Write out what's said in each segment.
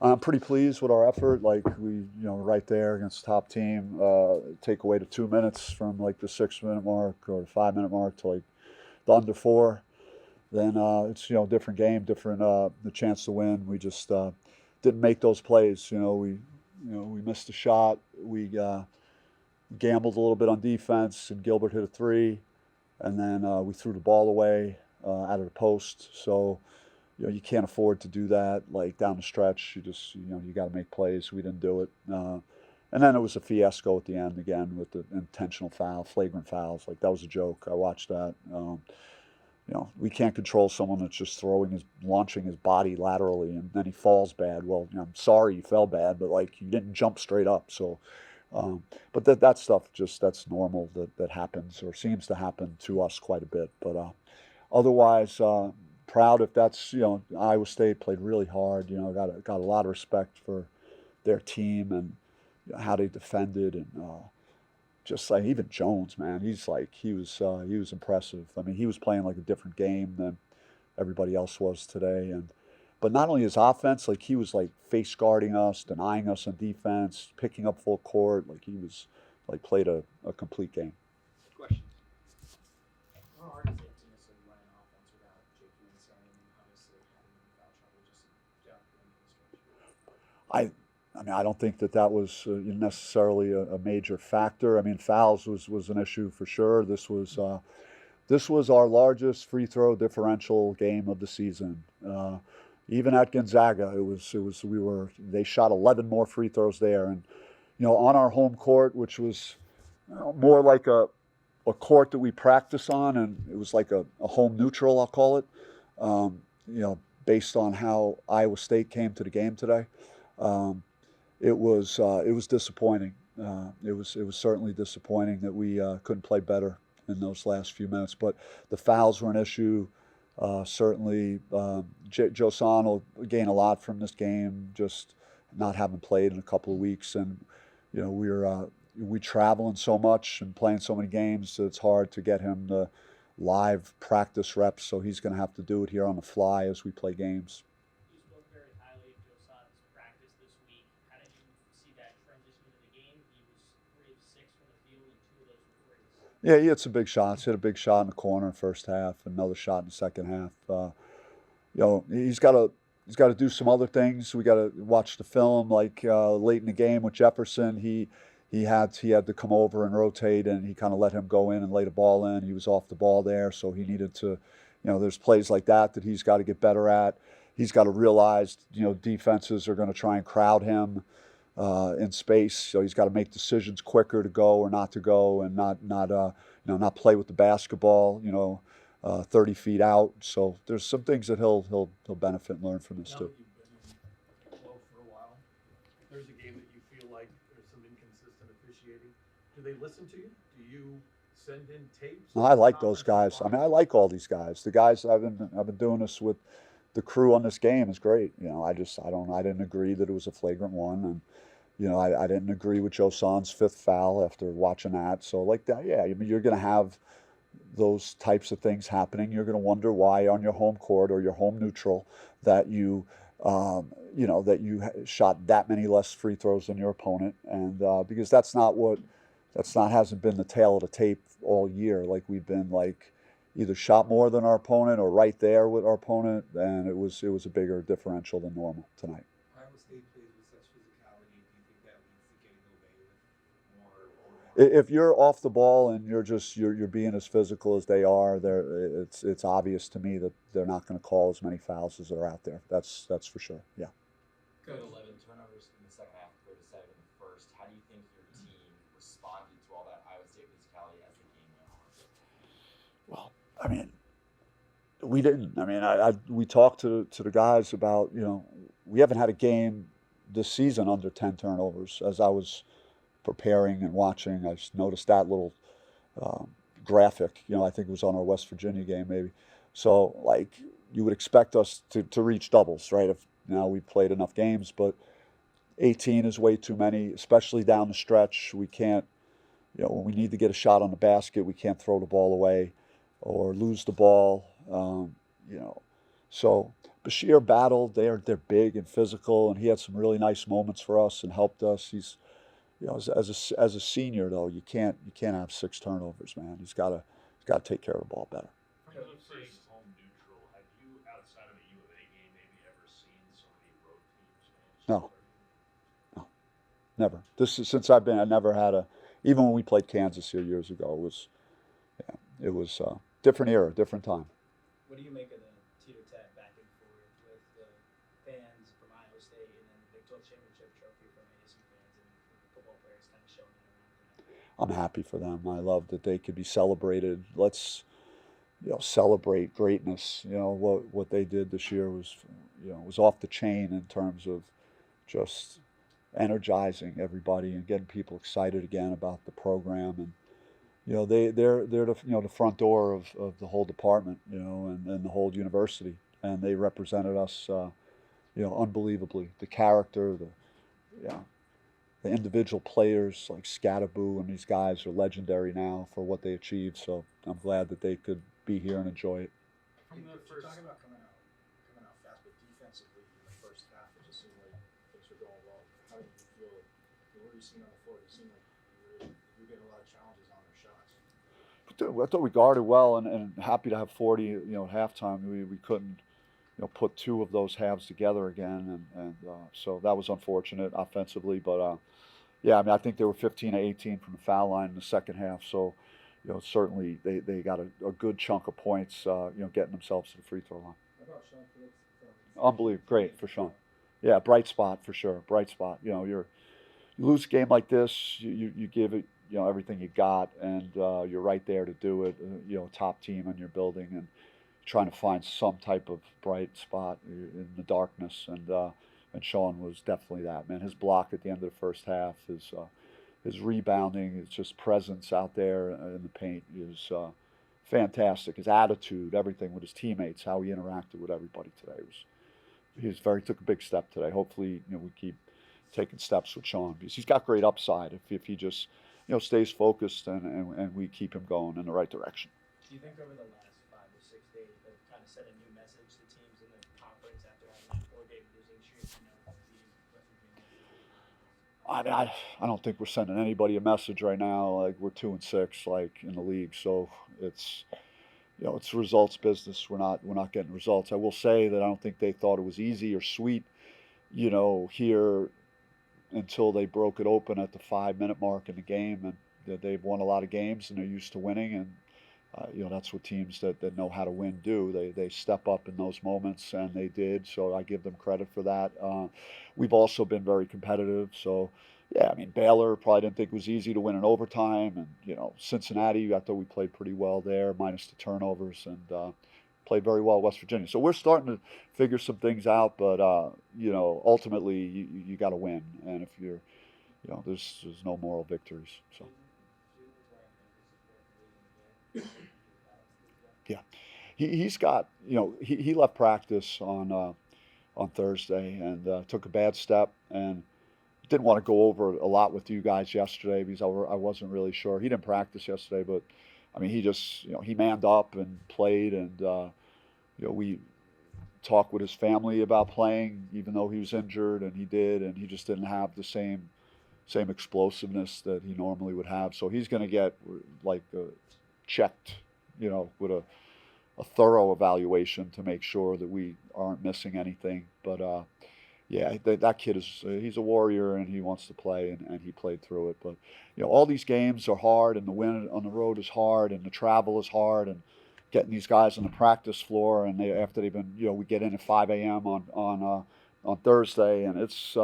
I'm pretty pleased with our effort. Like right there against the top team, take away the 2 minutes from like the 6 minute mark or the 5 minute mark to like the under four. Then it's different game, different the chance to win. We just didn't make those plays. We missed a shot. We gambled a little bit on defense, and Gilbert hit a three, and then we threw the ball away out of the post. So you can't afford to do that. Like down the stretch, you got to make plays. We didn't do it. And then it was a fiasco at the end again with the intentional foul, flagrant fouls. Like that was a joke. I watched that. We can't control someone that's just launching his body laterally, and then he falls bad. Well, I'm sorry you fell bad, but like you didn't jump straight up. So, but that stuff that's normal that happens or seems to happen to us quite a bit. But otherwise, proud if that's Iowa State played really hard. Got a lot of respect for their team and how they defended and. Just like even Jones, man, he was impressive. I mean, he was playing like a different game than everybody else was today. But not only his offense, like he was like face guarding us, denying us on defense, picking up full court. Like he was like played a complete game. Questions? How hard is it to necessarily run an offense without JQ inside and obviously having foul trouble just I mean, I don't think that was necessarily a major factor. I mean, fouls was an issue for sure. This was our largest free throw differential game of the season. Even at Gonzaga, they shot 11 more free throws there, and on our home court, which was more like a court that we practice on, and it was like a home neutral, I'll call it. Based on how Iowa State came to the game today. It was disappointing. It was certainly disappointing that we couldn't play better in those last few minutes. But the fouls were an issue. Certainly, Joe Son will gain a lot from this game, just not having played in a couple of weeks. And we traveling so much and playing so many games, so it's hard to get him the live practice reps. So he's going to have to do it here on the fly as we play games. Yeah, he hit some big shots. Hit a big shot in the corner in the first half, another shot in the second half. He's got to do some other things. We got to watch the film. Like late in the game with Jefferson, he had to come over and rotate, and he kind of let him go in and lay the ball in. He was off the ball there, so he needed to. There's plays like that he's got to get better at. He's got to realize defenses are going to try and crowd him. In space, so he's got to make decisions quicker to go or not to go, and not play with the basketball, 30 feet out. So there's some things that he'll benefit and learn from this too. You've been in low for a while. If there's a game that you feel like there's some inconsistent officiating, do they listen to you? Do you send in tapes? I like those guys. I mean, I like all these guys. The guys I've been doing this with. The crew on this game is great. I didn't agree that it was a flagrant one, and I didn't agree with Joe Son's fifth foul after watching that. So like that, yeah, I mean, you're going to have those types of things happening. You're going to wonder why on your home court or your home neutral that you shot that many less free throws than your opponent, and because hasn't been the tale of the tape all year. Like we've been like. Either shot more than our opponent or right there with our opponent, and it was a bigger differential than normal tonight. Iowa State plays with such physicality. Do you think that leads to getting away with more? If you're off the ball and you're being as physical as they are, it's obvious to me that they're not going to call as many fouls as are out there. That's for sure. Yeah. Good 11 turnovers in the second half compared to 7 in the first. How do you think your team responded to all that Iowa State physicality as the game went on? Well, I mean, we didn't. I mean, we talked to the guys about, we haven't had a game this season under 10 turnovers. As I was preparing and watching, I just noticed that little graphic. I think it was on our West Virginia game maybe. So, like, you would expect us to reach doubles, right? If now we played enough games, but 18 is way too many, especially down the stretch. We can't, when we need to get a shot on the basket, we can't throw the ball away or lose the ball, So, Bashir battled. They're big and physical, and he had some really nice moments for us and helped us. He's as a senior though, you can't have 6 turnovers, man. He's got to take care of the ball better. From the Kevin, saying first, home neutral, have you, outside of the U of A game, maybe ever seen so many road teams manage No, to no, never. This is since I've been. I never had a. Even when we played Kansas here years ago, it was different era, different time. what do you make of the teeter-tat back and forth with the fans from Iowa State and then the Big 12 championship trophy from ASU fans and the football players kind of showing that around tonight? I'm happy for them. I love that they could be celebrated. Let's celebrate greatness. What they did this year was off the chain in terms of just energizing everybody and getting people excited again about the program. And they're the front door of the whole department, and the whole university, and they represented us unbelievably. The character, yeah, the individual players like Scattaboo and these guys are legendary now for what they achieved. So I'm glad that they could be here and enjoy it. from the You first, talk about coming out fast, but defensively in the first half, it just seemed like things were going well. How did you feel? What were you seeing on the floor? It seemed like you were getting a lot of challenges on their shots. I thought we guarded well, and happy to have 40. At halftime, we couldn't put 2 of those halves together again, and so that was unfortunate offensively. But yeah, I mean, I think they were 15 to 18 from the foul line in the second half. So certainly they got a good chunk of points, getting themselves to the free throw line. What about Sean Phillips? Unbelievable, great for Sean. Yeah, bright spot for sure. Bright spot. You lose a game like this, you give it everything you got, and you're right there to do it. Top team in your building, and trying to find some type of bright spot in the darkness, and Sean was definitely that, man. His block at the end of the first half, his rebounding, his just presence out there in the paint is fantastic. His attitude, everything with his teammates, how he interacted with everybody today took a big step today. Hopefully, we keep taking steps with Sean because he's got great upside if he just stays focused and we keep him going in the right direction. Do you think over the last 5 or 6 days they've kind of sent a new message to teams in the conference after having that 4-game losing streak? Beating West Virginia. I mean, I don't think we're sending anybody a message right now. Like we're 2-6, like in the league, so it's it's results business. We're not getting results. I will say that I don't think they thought it was easy or sweet, here until they broke it open at the 5-minute mark in the game, and they've won a lot of games and they're used to winning, and that's what teams that know how to win do. They step up in those moments, and they did. So I give them credit for that. We've also been very competitive. So yeah, I mean Baylor probably didn't think it was easy to win in overtime, and Cincinnati, I thought we played pretty well there, minus the turnovers, and played very well at West Virginia. So we're starting to figure some things out, but ultimately you got to win, and if you're there's no moral victories. So. Yeah, he's got he left practice on Thursday and took a bad step and didn't want to go over a lot with you guys yesterday because I wasn't really sure. He didn't practice yesterday, but I mean he just he manned up and played, and we talked with his family about playing even though he was injured, and he did, and he just didn't have the same explosiveness that he normally would have. So he's going to get like checked, with a thorough evaluation to make sure that we aren't missing anything. But yeah, that kid he's a warrior and he wants to play, and he played through it. But all these games are hard, and the win on the road is hard, and the travel is hard, and getting these guys on the practice floor, and after they've been we get in at 5 a.m. on Thursday, and it's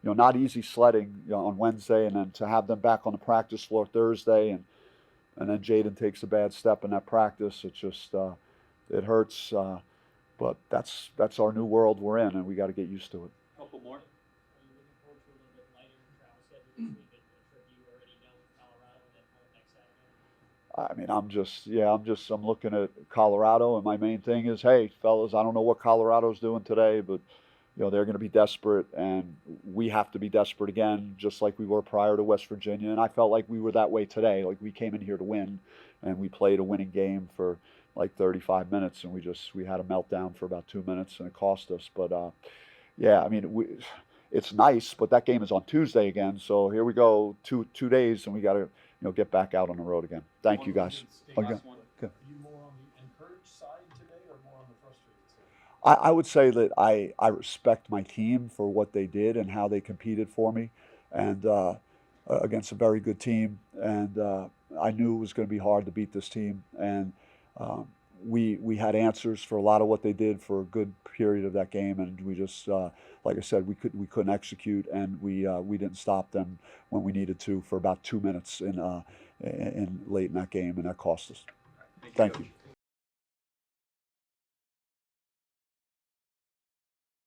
not easy sledding on Wednesday, and then to have them back on the practice floor Thursday, and then Jaden takes a bad step in that practice. It just it hurts, but that's our new world we're in, and we got to get used to it. Couple more. Are you looking forward to a little bit lighter travel schedule this week? A trip you already know with Colorado and then home next Saturday? I mean, I'm looking at Colorado, and my main thing is, hey, fellas, I don't know what Colorado's doing today, but they're going to be desperate, and we have to be desperate again, just like we were prior to West Virginia. And I felt like we were that way today. Like we came in here to win, and we played a winning game for like 35 minutes, and we had a meltdown for about 2 minutes, and it cost us. But yeah, I mean, it's nice, but that game is on Tuesday again. So here we go, two days, and we got to get back out on the road again. Thank you, guys. Okay. Are you more on the encouraged side today or more on the frustrated side? I would say that I respect my team for what they did and how they competed for me, and against a very good team. And I knew it was going to be hard to beat this team, and we had answers for a lot of what they did for a good period of that game, and we just like I said, we couldn't execute, and we didn't stop them when we needed to for about 2 minutes in late in that game, and that cost us. Thank you.